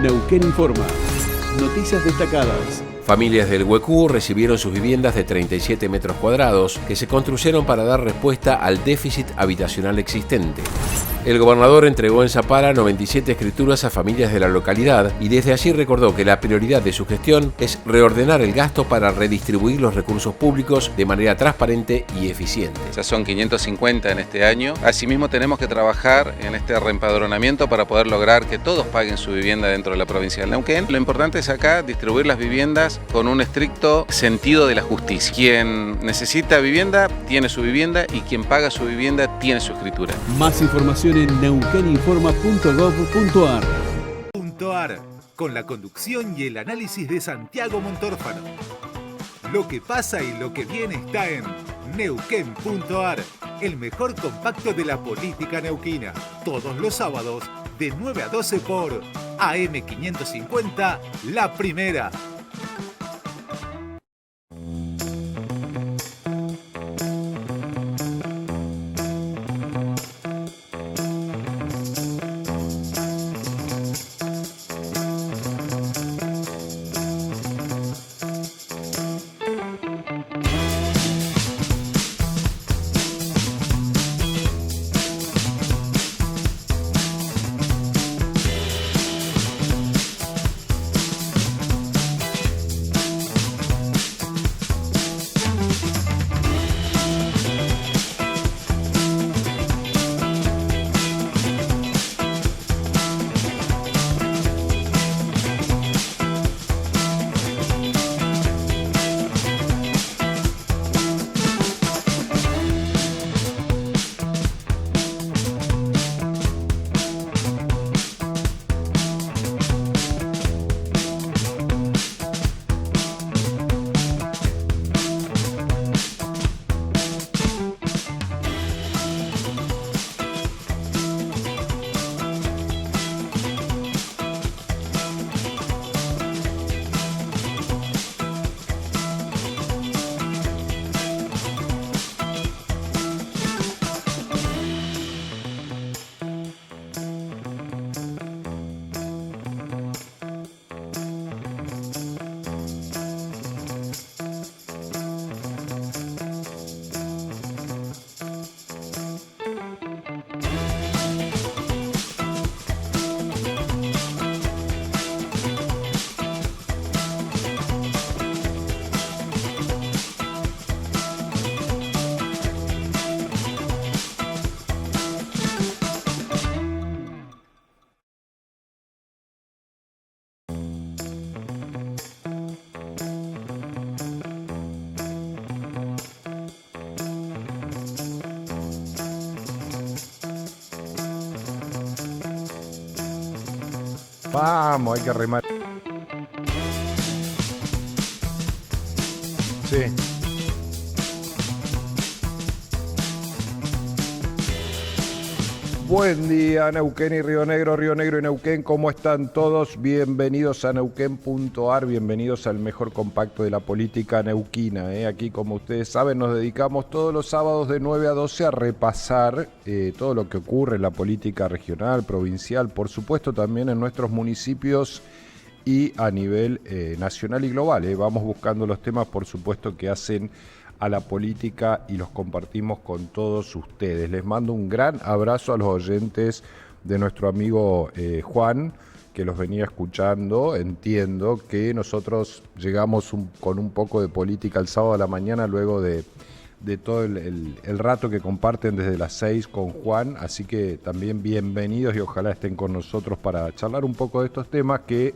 Neuquén Informa. Noticias destacadas. Familias del Huecú recibieron sus viviendas de 37 metros cuadrados que se construyeron para dar respuesta al déficit habitacional existente. El gobernador entregó en Zapala 97 escrituras a familias de la localidad y desde allí recordó que la prioridad de su gestión es reordenar el gasto para redistribuir los recursos públicos de manera transparente y eficiente. Ya son 550 en este año. Asimismo tenemos que trabajar en este reempadronamiento para poder lograr que todos paguen su vivienda dentro de la provincia del Neuquén. Lo importante es acá distribuir las viviendas con un estricto sentido de la justicia. Quien necesita vivienda tiene su vivienda y quien paga su vivienda tiene su escritura. Más información en neuqueninforma.gov.ar. Con la conducción y el análisis de Santiago Montórfano. Lo que pasa y lo que viene está en Neuquén.ar, el mejor compacto de la política neuquina. Todos los sábados de 9 a 12 por AM550, La Primera. Vamos, hay que remar. Sí. Buen día, Neuquén y Río Negro y Neuquén, ¿cómo están todos? Bienvenidos a Neuquén.ar, bienvenidos al mejor compacto de la política neuquina. Aquí, como ustedes saben, nos dedicamos todos los sábados de 9 a 12 a repasar todo lo que ocurre en la política regional, provincial, por supuesto también en nuestros municipios y a nivel nacional y global. Vamos buscando los temas, por supuesto, que hacen a la política y los compartimos con todos ustedes. Les mando un gran abrazo a los oyentes de nuestro amigo Juan, que los venía escuchando. Entiendo que nosotros llegamos con un poco de política el sábado a la mañana, luego de todo el rato que comparten desde las 6 con Juan, así que también bienvenidos y ojalá estén con nosotros para charlar un poco de estos temas que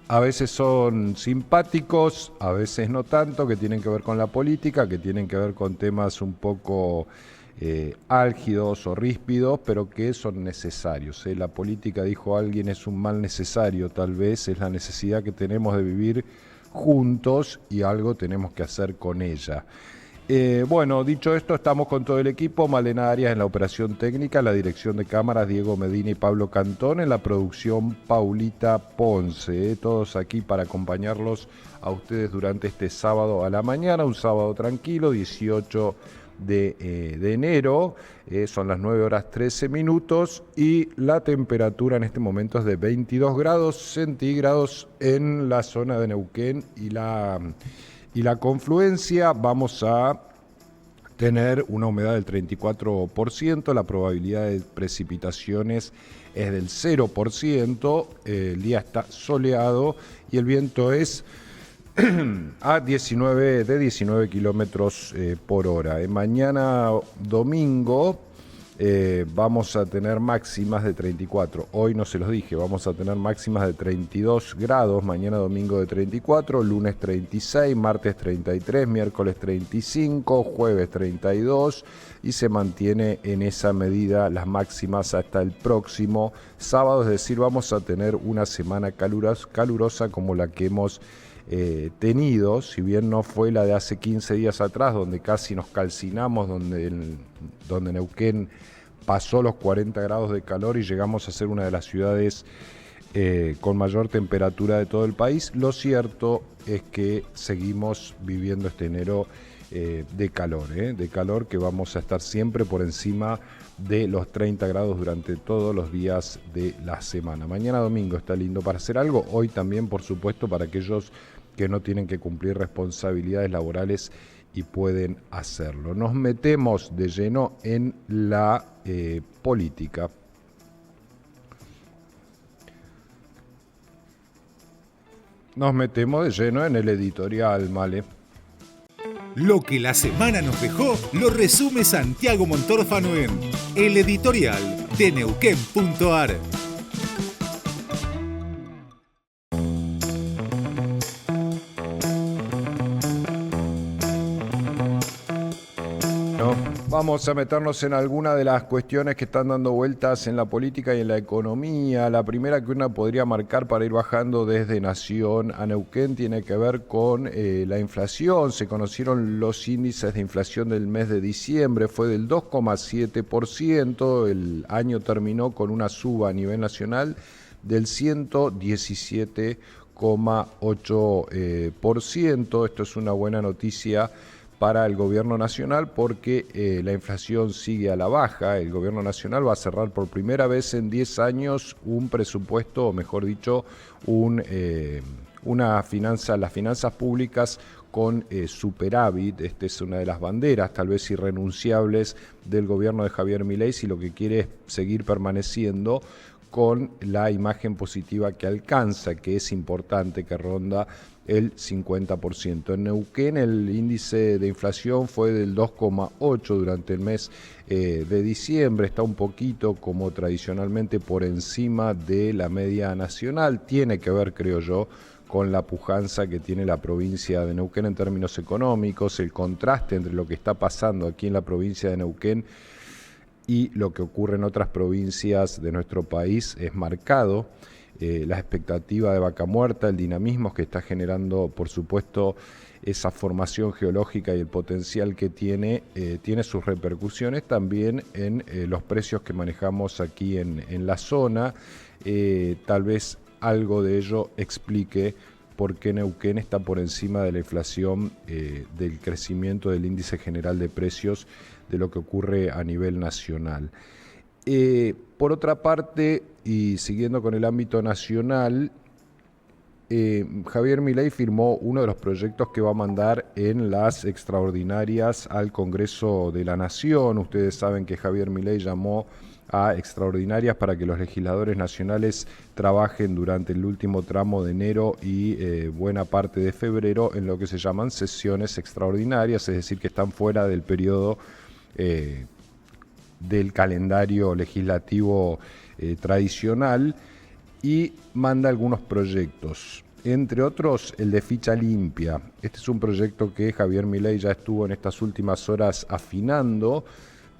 a veces son simpáticos, a veces no tanto, que tienen que ver con la política, que tienen que ver con temas un poco álgidos o ríspidos, pero que son necesarios. La política, dijo alguien, es un mal necesario, tal vez es la necesidad que tenemos de vivir juntos y algo tenemos que hacer con ella. Bueno, dicho esto, estamos con todo el equipo. Malena Arias en la operación técnica, la dirección de cámaras Diego Medina y Pablo Cantón, en la producción Paulita Ponce. Todos aquí para acompañarlos a ustedes durante este sábado a la mañana, un sábado tranquilo, 18 de enero, son las 9 horas 13 minutos y la temperatura en este momento es de 22 grados centígrados en la zona de Neuquén y la confluencia. Vamos a tener una humedad del 34%, la probabilidad de precipitaciones es del 0%, el día está soleado y el viento es a 19 kilómetros por hora. Mañana domingo vamos a tener máximas de 34. Hoy no se los dije, vamos a tener máximas de 32 grados. Mañana domingo de 34, lunes 36, martes 33, miércoles 35, jueves 32 y se mantiene en esa medida las máximas hasta el próximo sábado. Es decir, vamos a tener una semana calurosa como la que hemos tenido, si bien no fue la de hace 15 días atrás, donde casi nos calcinamos, donde Neuquén pasó los 40 grados de calor y llegamos a ser una de las ciudades con mayor temperatura de todo el país. Lo cierto es que seguimos viviendo este enero de calor que vamos a estar siempre por encima de los 30 grados durante todos los días de la semana. Mañana domingo está lindo para hacer algo, hoy también por supuesto para aquellos que no tienen que cumplir responsabilidades laborales y pueden hacerlo. Nos metemos de lleno en la política. Nos metemos de lleno en el editorial, Male. Lo que la semana nos dejó lo resume Santiago Montórfano en El Editorial de Neuquén.ar. Vamos a meternos en alguna de las cuestiones que están dando vueltas en la política y en la economía. La primera que una podría marcar para ir bajando desde Nación a Neuquén tiene que ver con la inflación. Se conocieron los índices de inflación del mes de diciembre, fue del 2,7%. El año terminó con una suba a nivel nacional del 117,8%. Esto es una buena noticia para el gobierno nacional porque la inflación sigue a la baja. El gobierno nacional va a cerrar por primera vez en 10 años un presupuesto, o mejor dicho, las finanzas públicas con superávit. Esta es una de las banderas, tal vez irrenunciables, del gobierno de Javier Milei, si lo que quiere es seguir permaneciendo con la imagen positiva que alcanza, que es importante, que ronda el 50%. En Neuquén el índice de inflación fue del 2,8 durante el mes de diciembre, está un poquito como tradicionalmente por encima de la media nacional. Tiene que ver, creo yo, con la pujanza que tiene la provincia de Neuquén en términos económicos, el contraste entre lo que está pasando aquí en la provincia de Neuquén y lo que ocurre en otras provincias de nuestro país es marcado. La expectativa de Vaca Muerta, el dinamismo que está generando, por supuesto, esa formación geológica y el potencial que tiene sus repercusiones también en los precios que manejamos aquí en la zona. Tal vez algo de ello explique por qué Neuquén está por encima de la inflación, del crecimiento del índice general de precios de lo que ocurre a nivel nacional. Por otra parte, y siguiendo con el ámbito nacional, Javier Milei firmó uno de los proyectos que va a mandar en las extraordinarias al Congreso de la Nación. Ustedes saben que Javier Milei llamó a extraordinarias para que los legisladores nacionales trabajen durante el último tramo de enero y buena parte de febrero en lo que se llaman sesiones extraordinarias, es decir, que están fuera del periodo del calendario legislativo tradicional, y manda algunos proyectos, entre otros el de ficha limpia. Este es un proyecto que Javier Milei ya estuvo en estas últimas horas afinando.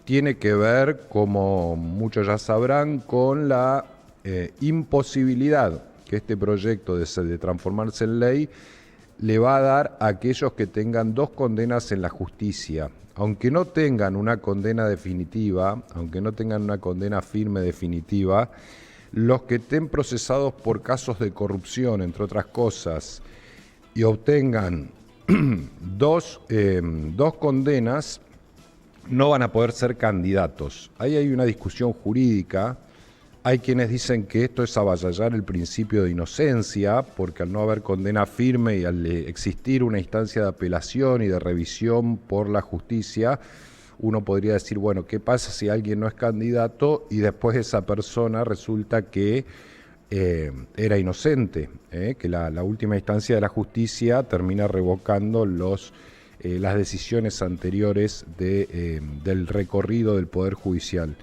Tiene que ver, como muchos ya sabrán, con la imposibilidad que este proyecto de transformarse en ley le va a dar a aquellos que tengan 2 condenas en la justicia. Aunque no tengan una condena definitiva, aunque no tengan una condena firme definitiva, los que estén procesados por casos de corrupción, entre otras cosas, y obtengan dos condenas, no van a poder ser candidatos. Ahí hay una discusión jurídica. Hay quienes dicen que esto es avasallar el principio de inocencia, porque al no haber condena firme y al existir una instancia de apelación y de revisión por la justicia, uno podría decir, bueno, ¿qué pasa si alguien no es candidato y después esa persona resulta que era inocente? Que la última instancia de la justicia termina revocando las decisiones anteriores del recorrido del Poder Judicial.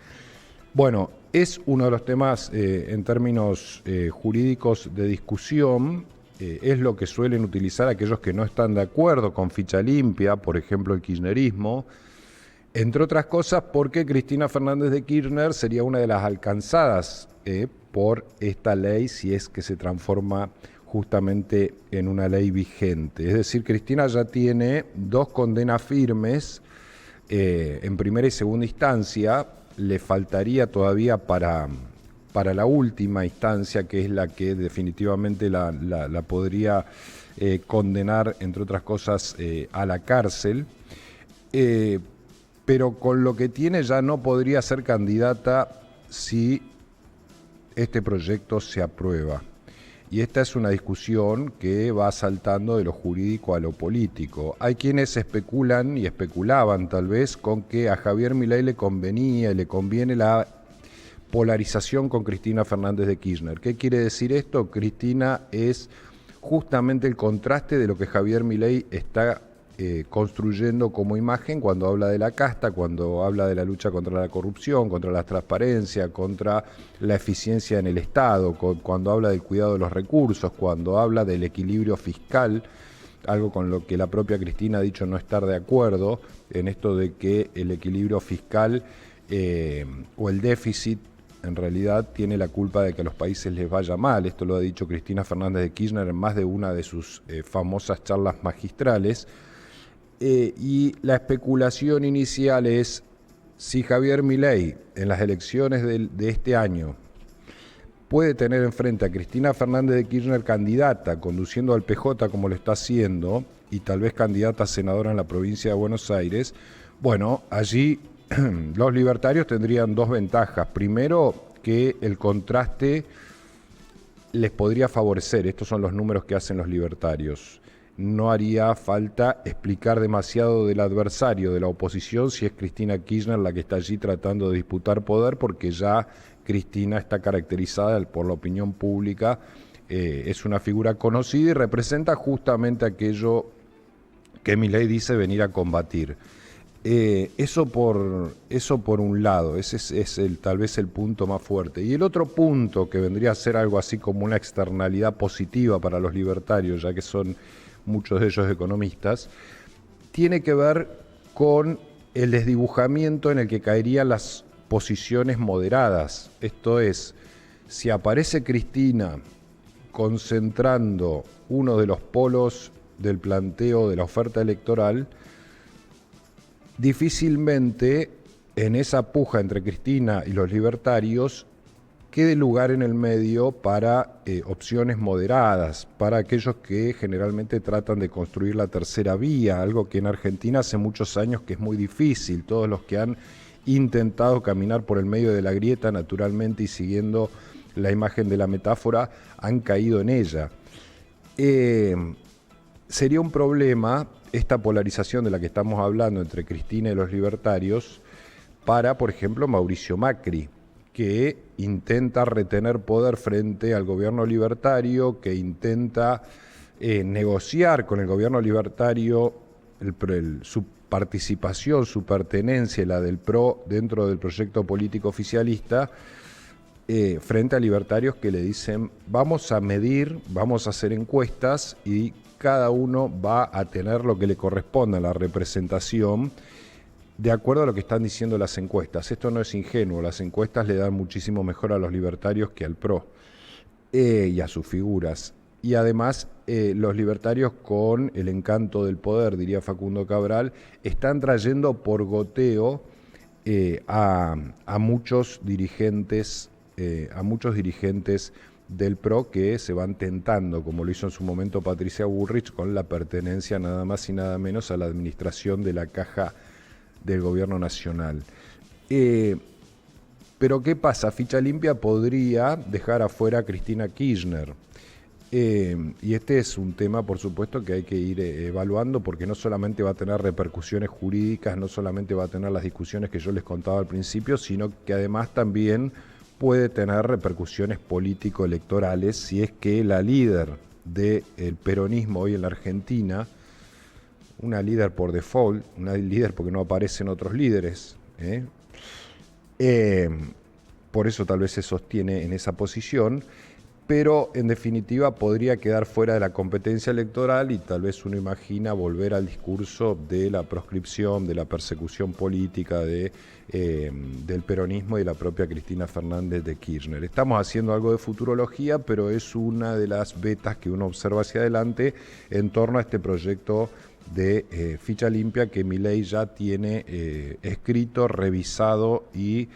Bueno, es uno de los temas en términos jurídicos de discusión, es lo que suelen utilizar aquellos que no están de acuerdo con ficha limpia, por ejemplo el kirchnerismo, entre otras cosas porque Cristina Fernández de Kirchner sería una de las alcanzadas por esta ley si es que se transforma justamente en una ley vigente. Es decir, Cristina ya tiene 2 condenas firmes en primera y segunda instancia. Le faltaría todavía para la última instancia, que es la que definitivamente la podría condenar, entre otras cosas, a la cárcel. Pero con lo que tiene ya no podría ser candidata si este proyecto se aprueba. Y esta es una discusión que va saltando de lo jurídico a lo político. Hay quienes especulan y especulaban tal vez con que a Javier Milei le convenía y le conviene la polarización con Cristina Fernández de Kirchner. ¿Qué quiere decir esto? Cristina es justamente el contraste de lo que Javier Milei está construyendo como imagen cuando habla de la casta, cuando habla de la lucha contra la corrupción, contra la transparencia, contra la eficiencia en el Estado, cuando habla del cuidado de los recursos, cuando habla del equilibrio fiscal, algo con lo que la propia Cristina ha dicho no estar de acuerdo, en esto de que el equilibrio fiscal o el déficit en realidad tiene la culpa de que a los países les vaya mal. Esto lo ha dicho Cristina Fernández de Kirchner en más de una de sus famosas charlas magistrales. Y la especulación inicial es si Javier Milei en las elecciones de este año puede tener enfrente a Cristina Fernández de Kirchner candidata, conduciendo al PJ como lo está haciendo, y tal vez candidata a senadora en la provincia de Buenos Aires, bueno, allí los libertarios tendrían 2 ventajas. Primero, que el contraste les podría favorecer. Estos son los números que hacen los libertarios. No haría falta explicar demasiado del adversario de la oposición si es Cristina Kirchner la que está allí tratando de disputar poder, porque ya Cristina está caracterizada por la opinión pública, es una figura conocida y representa justamente aquello que Milei dice venir a combatir. Eso por un lado, ese es tal vez el punto más fuerte. Y el otro punto, que vendría a ser algo así como una externalidad positiva para los libertarios, ya que son muchos de ellos economistas, tiene que ver con el desdibujamiento en el que caerían las posiciones moderadas. Esto es, si aparece Cristina concentrando uno de los polos del planteo de la oferta electoral, difícilmente en esa puja entre Cristina y los libertarios quede lugar en el medio para opciones moderadas, para aquellos que generalmente tratan de construir la tercera vía, algo que en Argentina hace muchos años que es muy difícil. Todos los que han intentado caminar por el medio de la grieta, naturalmente, y siguiendo la imagen de la metáfora, han caído en ella. Sería un problema esta polarización de la que estamos hablando entre Cristina y los libertarios para, por ejemplo, Mauricio Macri, que intenta retener poder frente al gobierno libertario, que intenta negociar con el gobierno libertario su participación, su pertenencia, la del PRO, dentro del proyecto político oficialista, frente a libertarios que le dicen vamos a medir, vamos a hacer encuestas y cada uno va a tener lo que le corresponda a la representación de acuerdo a lo que están diciendo las encuestas. Esto no es ingenuo, las encuestas le dan muchísimo mejor a los libertarios que al PRO y a sus figuras. Y además los libertarios, con el encanto del poder, diría Facundo Cabral, están trayendo por goteo a muchos dirigentes del PRO que se van tentando, como lo hizo en su momento Patricia Bullrich, con la pertenencia nada más y nada menos a la administración de la Caja del gobierno nacional. Pero ¿qué pasa? Ficha Limpia podría dejar afuera a Cristina Kirchner. Y este es un tema, por supuesto, que hay que ir evaluando, porque no solamente va a tener repercusiones jurídicas, no solamente va a tener las discusiones que yo les contaba al principio, sino que además también puede tener repercusiones político-electorales si es que la líder del peronismo hoy en la Argentina, una líder por default, una líder porque no aparecen otros líderes, por eso tal vez se sostiene en esa posición, pero en definitiva podría quedar fuera de la competencia electoral y tal vez uno imagina volver al discurso de la proscripción, de la persecución política del peronismo y de la propia Cristina Fernández de Kirchner. Estamos haciendo algo de futurología, pero es una de las vetas que uno observa hacia adelante en torno a este proyecto de Ficha Limpia que Milei ya tiene escrito, revisado y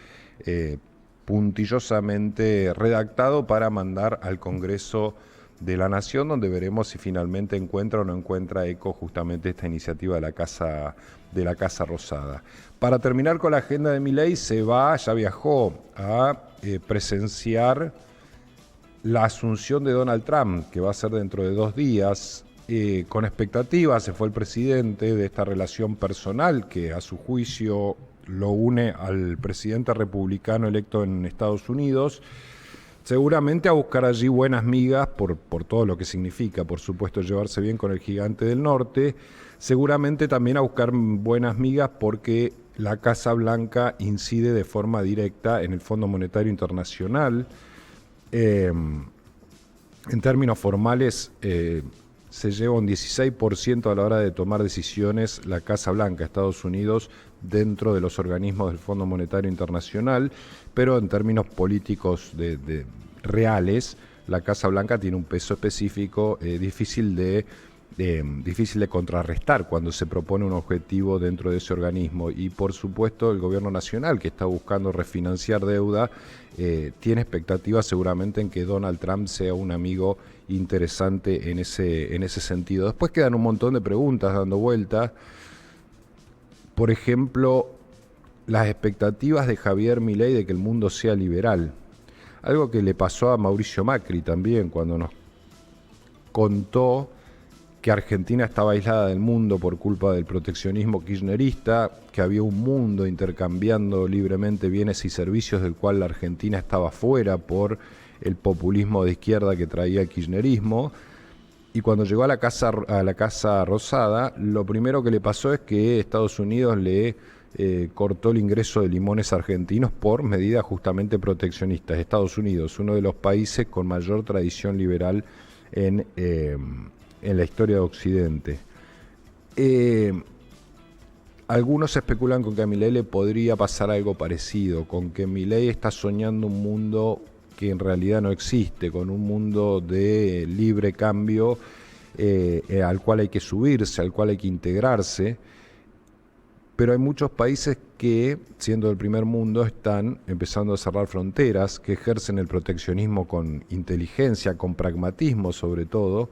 puntillosamente redactado para mandar al Congreso de la Nación, donde veremos si finalmente encuentra o no encuentra eco justamente esta iniciativa de la Casa Rosada. Para terminar con la agenda de Milei, ya viajó a presenciar la asunción de Donald Trump, que va a ser dentro de 2 días. Con expectativas se fue el presidente de esta relación personal que a su juicio lo une al presidente republicano electo en Estados Unidos, seguramente a buscar allí buenas migas por todo lo que significa, por supuesto, llevarse bien con el gigante del norte, seguramente también a buscar buenas migas porque la Casa Blanca incide de forma directa en el Fondo Monetario Internacional. En términos formales, se lleva un 16% a la hora de tomar decisiones la Casa Blanca, Estados Unidos, dentro de los organismos del Fondo Monetario Internacional, pero en términos políticos reales, la Casa Blanca tiene un peso específico difícil de contrarrestar cuando se propone un objetivo dentro de ese organismo. Y por supuesto el gobierno nacional, que está buscando refinanciar deuda, tiene expectativas seguramente en que Donald Trump sea un amigo interesante en ese sentido. Después quedan un montón de preguntas dando vueltas. Por ejemplo, las expectativas de Javier Milei de que el mundo sea liberal. Algo que le pasó a Mauricio Macri también cuando nos contó que Argentina estaba aislada del mundo por culpa del proteccionismo kirchnerista, que había un mundo intercambiando libremente bienes y servicios del cual la Argentina estaba fuera por el populismo de izquierda que traía el kirchnerismo. Y cuando llegó a la Casa Rosada, lo primero que le pasó es que Estados Unidos le cortó el ingreso de limones argentinos por medidas justamente proteccionistas. Estados Unidos, uno de los países con mayor tradición liberal en la historia de Occidente. Algunos especulan con que a Milei le podría pasar algo parecido, con que Milei está soñando un mundo que en realidad no existe, con un mundo de libre cambio al cual hay que subirse, al cual hay que integrarse, pero hay muchos países que, siendo del primer mundo, están empezando a cerrar fronteras, que ejercen el proteccionismo con inteligencia, con pragmatismo sobre todo,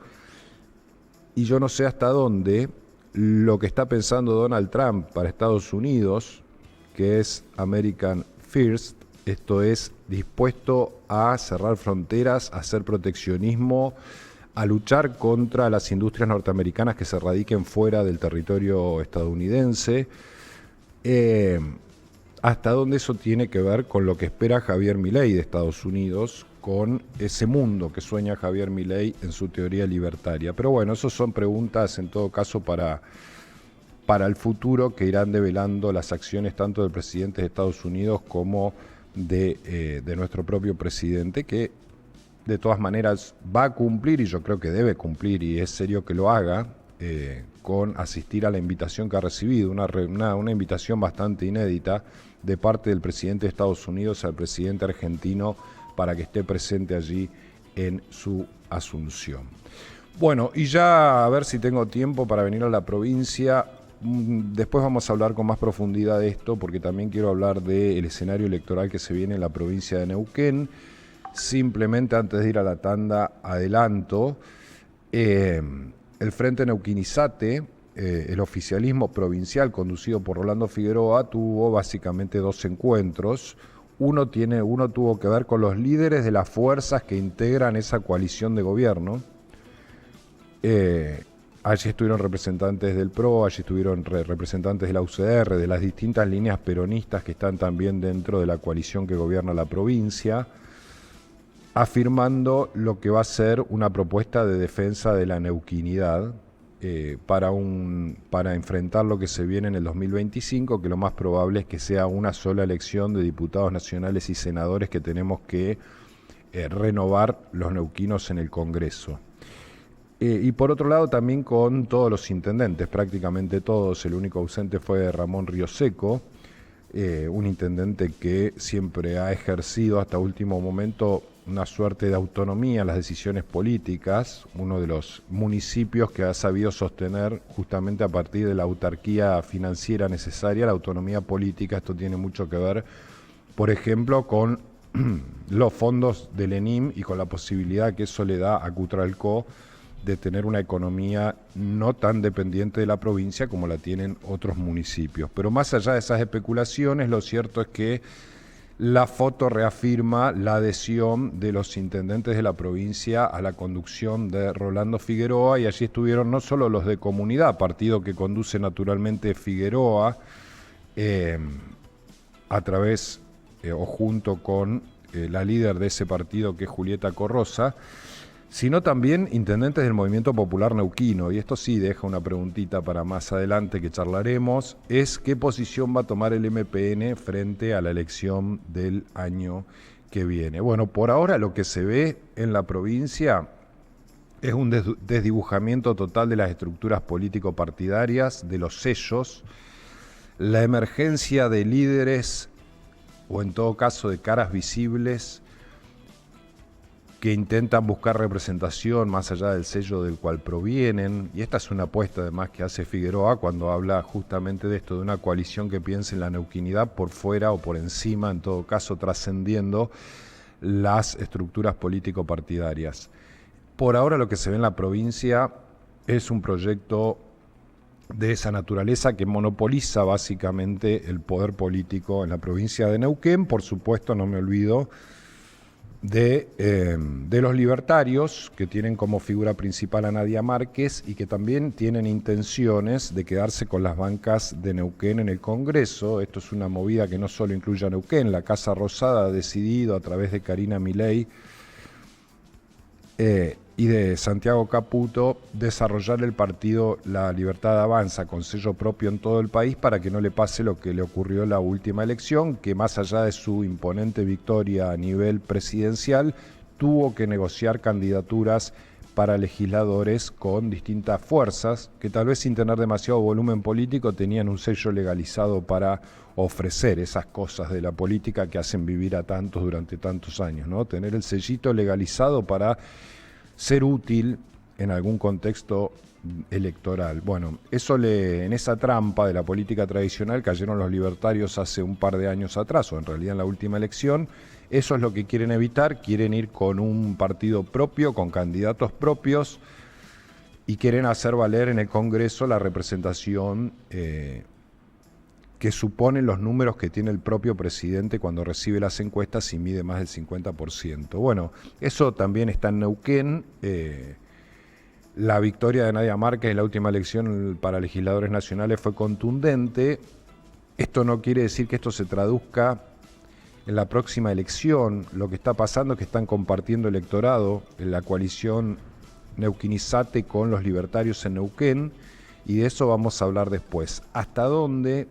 y yo no sé hasta dónde lo que está pensando Donald Trump para Estados Unidos, que es American First, esto es dispuesto a cerrar fronteras, a hacer proteccionismo, a luchar contra las industrias norteamericanas que se radiquen fuera del territorio estadounidense. Hasta dónde eso tiene que ver con lo que espera Javier Milei de Estados Unidos, con ese mundo que sueña Javier Milei en su teoría libertaria. Pero bueno, esas son preguntas en todo caso para el futuro, que irán develando las acciones tanto del presidente de Estados Unidos como de nuestro propio presidente, que de todas maneras va a cumplir, y yo creo que debe cumplir, y es serio que lo haga, con asistir a la invitación que ha recibido, una invitación bastante inédita de parte del presidente de Estados Unidos al presidente argentino para que esté presente allí en su asunción. Bueno, y ya a ver si tengo tiempo para venir a la provincia. Después vamos a hablar con más profundidad de esto, porque también quiero hablar del escenario electoral que se viene en la provincia de Neuquén. Simplemente antes de ir a la tanda, adelanto, el Frente Neuquinizate el oficialismo provincial conducido por Rolando Figueroa tuvo básicamente 2 encuentros. Uno tuvo que ver con los líderes de las fuerzas que integran esa coalición de gobierno. Allí estuvieron representantes del PRO, allí estuvieron representantes de la UCR, de las distintas líneas peronistas que están también dentro de la coalición que gobierna la provincia, afirmando lo que va a ser una propuesta de defensa de la neuquinidad para enfrentar lo que se viene en el 2025, que lo más probable es que sea una sola elección de diputados nacionales y senadores que tenemos que renovar los neuquinos en el Congreso. Y por otro lado también con todos los intendentes, prácticamente todos. El único ausente fue Ramón Rioseco, un intendente que siempre ha ejercido hasta último momento una suerte de autonomía en las decisiones políticas, uno de los municipios que ha sabido sostener justamente a partir de la autarquía financiera necesaria, la autonomía política. Esto tiene mucho que ver, por ejemplo, con los fondos del ENIM y con la posibilidad que eso le da a Cutralcó de tener una economía no tan dependiente de la provincia como la tienen otros municipios. Pero más allá de esas especulaciones, lo cierto es que la foto reafirma la adhesión de los intendentes de la provincia a la conducción de Rolando Figueroa, y allí estuvieron no solo los de Comunidad, partido que conduce naturalmente Figueroa, a través o junto con la líder de ese partido, que es Julieta Corrosa, sino también intendentes del Movimiento Popular Neuquino. Y esto sí deja una preguntita para más adelante que charlaremos, es qué posición va a tomar el MPN frente a la elección del año que viene. Bueno, por ahora lo que se ve en la provincia es un desdibujamiento total de las estructuras político-partidarias, de los sellos, la emergencia de líderes, o en todo caso de caras visibles, que intentan buscar representación más allá del sello del cual provienen. Y esta es una apuesta además que hace Figueroa cuando habla justamente de esto, de una coalición que piense en la neuquinidad por fuera o por encima, en todo caso trascendiendo las estructuras político-partidarias. Por ahora lo que se ve en la provincia es un proyecto de esa naturaleza que monopoliza básicamente el poder político en la provincia de Neuquén. Por supuesto, no me olvido de los libertarios, que tienen como figura principal a Nadia Márquez y que también tienen intenciones de quedarse con las bancas de Neuquén en el Congreso. Esto es una movida que no solo incluye a Neuquén. La Casa Rosada ha decidido, a través de Karina Milei y de Santiago Caputo, desarrollar el partido La Libertad Avanza con sello propio en todo el país, para que no le pase lo que le ocurrió en la última elección, que más allá de su imponente victoria a nivel presidencial, tuvo que negociar candidaturas para legisladores con distintas fuerzas que tal vez sin tener demasiado volumen político tenían un sello legalizado para ofrecer esas cosas de la política que hacen vivir a tantos durante tantos años, ¿no? Tener el sellito legalizado para ser útil en algún contexto electoral. Bueno, en esa trampa de la política tradicional cayeron los libertarios hace un par de años atrás, o en realidad en la última elección. Eso es lo que quieren evitar. Quieren ir con un partido propio, con candidatos propios, y quieren hacer valer en el Congreso la representación que suponen los números que tiene el propio presidente cuando recibe las encuestas y mide más del 50%. Bueno, eso también está en Neuquén. La victoria de Nadia Márquez en la última elección para legisladores nacionales fue contundente. Esto no quiere decir que esto se traduzca en la próxima elección. Lo que está pasando es que están compartiendo electorado en la coalición Neuquinizate con los libertarios en Neuquén, y de eso vamos a hablar después. ¿Hasta dónde,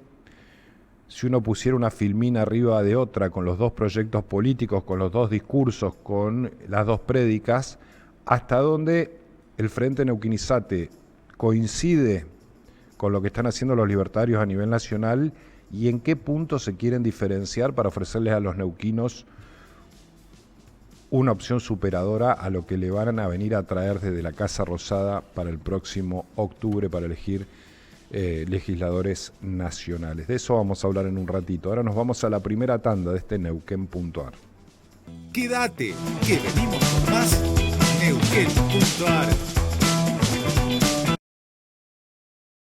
si uno pusiera una filmina arriba de otra, con los dos proyectos políticos, con los dos discursos, con las dos prédicas, hasta dónde el Frente Neuquinizate coincide con lo que están haciendo los libertarios a nivel nacional, y en qué punto se quieren diferenciar para ofrecerles a los neuquinos una opción superadora a lo que le van a venir a traer desde la Casa Rosada para el próximo octubre, para elegir legisladores nacionales. De eso vamos a hablar en un ratito. Ahora nos vamos a la primera tanda de este Neuquén.ar. Quédate, que venimos con más Neuquén.ar.